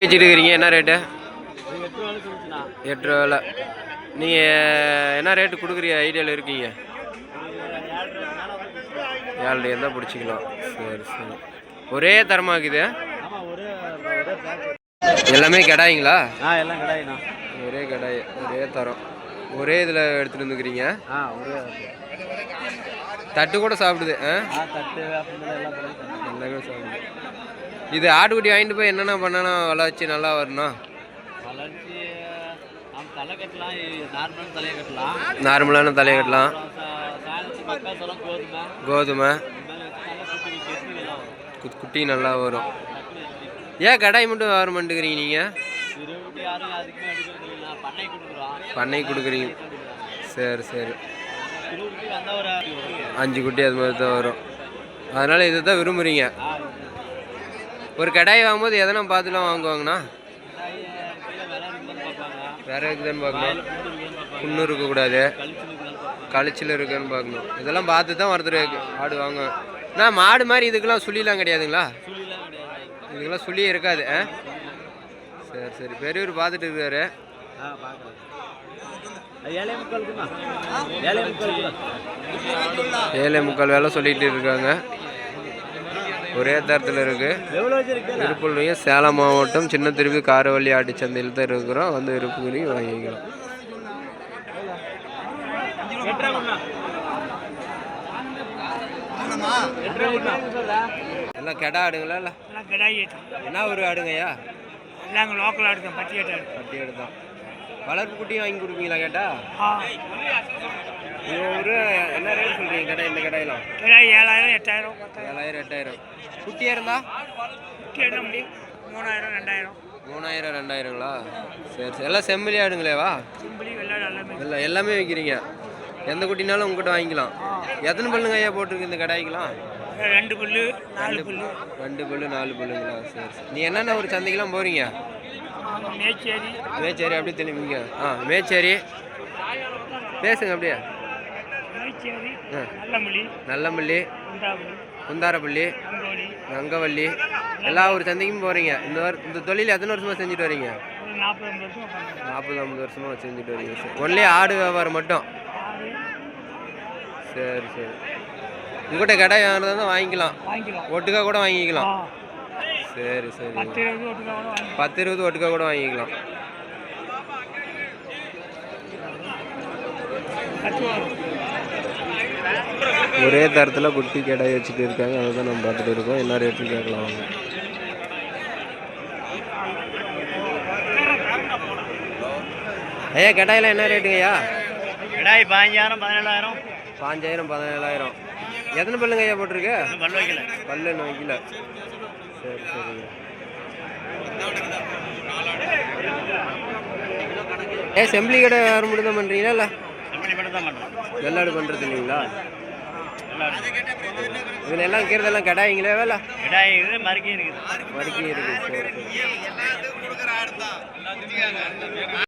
வச்சுருக்கிறீங்க என்ன ரேட்டு? 8 ரூபாவில். நீங்கள் என்ன ரேட்டு கொடுக்குறீங்க ஐடியாவில் இருக்கீங்க? 7 இருந்தால் பிடிச்சிக்கலாம். சரி சரி. ஒரே தரமாக்குது எல்லாமே கடாய்ங்களா? எல்லாம் கடாய்ண்ணா. ஒரே கடாய் ஒரே தரம் ஒரே இதில் எடுத்துகிட்டு வந்துக்கிறீங்க. ஒரே தட்டு கூட சாப்பிடுது. தட்டு எல்லாமே சாப்பிடுது. இது ஆட்டுக்குட்டி வாங்கிட்டு போய் என்னென்ன பண்ணணும் வளர்ச்சி நல்லா வரணும்? வளர்ச்சி தலை கட்டலாம், நார்மலான தலையை கட்டலாம். நார்மலான தலையை கட்டலாம். கோதுமை குட்டி நல்லா வரும். ஏன் கடாய் மட்டும் வர மாட்டேங்கிறீங்க நீங்கள்? பண்ணை கொடுக்குறீங்க. சரி சரி. 5 குட்டி அது மாதிரி தான் வரும். அதனால் இதை தான் விரும்புகிறீங்க. ஒரு கடாய் வாங்கும்போது எதனா பார்த்துலாம் வாங்குவாங்கண்ணா? வேற இருக்குதுன்னு பார்க்கணும். புண்ணு இருக்கக்கூடாது, கழிச்சில் இருக்குன்னு பார்க்கணும். இதெல்லாம் பார்த்து தான் ஒருத்தர் ஆடு வாங்க. நான் மாடு மாதிரி இதுக்கெல்லாம் சுழிலாம் கிடையாதுங்களா? இதுக்கெல்லாம் சுழி இருக்காது. சரி சரி. பெரியவர் பார்த்துட்டு இருக்காரு. 7.25 வேலை சொல்லிட்டு இருக்காங்க. ஒரே தரத்தில் இருக்கு. விருப்பம் சேலம் மாவட்டம் சின்ன திருப்பி காரவள்ளி ஆட்டு சந்தையில் தான் இருக்கிறோம். வந்து விருப்பம் வாங்கிக்கலாம். எல்லாம் கெடா ஆடுங்களா? இல்லை என்ன ஒரு ஆடுங்கய்யா? எல்லாங்க லோக்கல் ஆடுங்க. பட்டி எடுத்தான். வளர்ப்பு குட்டியும் வாங்கி கொடுப்பீங்களா கேட்டா? ஒரு என்ன ரேட் சொல்றீங்க கடை? இந்த கடையெல்லாம் 7,000 8,000 7,000 8,000. குட்டியா இருந்தா 3,000 2,000 3,000 2,000ங்களா? சரி சரி. எல்லாம் செம்பிளி ஆடுங்களேவா? இல்லை எல்லாமே வைக்கிறீங்க. எந்த குட்டினாலும் உங்ககிட்ட வாங்கிக்கலாம். எத்தனை பல்லுங்க ஐயா போட்டிருக்கு இந்த கடாய்க்கலாம்? 2 பல்லு 4 பல்லு. 2 பல்லு 4 பல்லுங்களா? சரி சரி. நீ என்னென்ன ஒரு சந்தைக்கெல்லாம் போகிறீங்க? மேச்சேரி அப்படியே தெரியுங்க. மேச்சேரி பேசுங்க அப்படியே. நல்லமல்லி, குந்தாரப்பள்ளி, கங்கவள்ளி எல்லா ஒரு சந்தைக்கும் போகிறீங்க. இந்த தொழில் எத்தனை வருஷமாக செஞ்சுட்டு வரீங்க? 40-50 வருஷமாக செஞ்சுட்டு வரீங்க. சரி. ஒன்லி ஆடு வியாபாரம் மட்டும்? சரி சரி. உங்கள்கிட்ட கடை தான் வாங்கிக்கலாம். ஒட்டுக்கா கூட வாங்கிக்கலாம். சரி சரி. 10-20 ஒட்டுக்கா கூட வாங்கிக்கலாம். ஒரே தரத்தில் குட்டி கடாய் வச்சுட்டு இருக்காங்க. அதை தான் நம்ம பார்த்துட்டு இருக்கோம். என்ன ரேட்டுன்னு கேட்கலாம் வாங்க. ஐயா கடாயெல்லாம் என்ன ரேட்டுங்கய்யா? கடாய் 15,000 17,000. 17,000. எத்தனை பல்லுங்க ஐயா போட்டிருக்கு? பல்லு வைக்கல. சரி சரிங்க. செம்பிளி கடை வேறு மட்டும் தான் பண்ணுறீங்களா? இல்லை வெள்ளாடு பண்ணுறது இல்லைங்களா? இதில் எல்லாம் இருக்கிறதெல்லாம் கடாய்ங்களே? வேலை கடாய் இருக்குது, மறுக்கி இருக்குது. சரி சரி.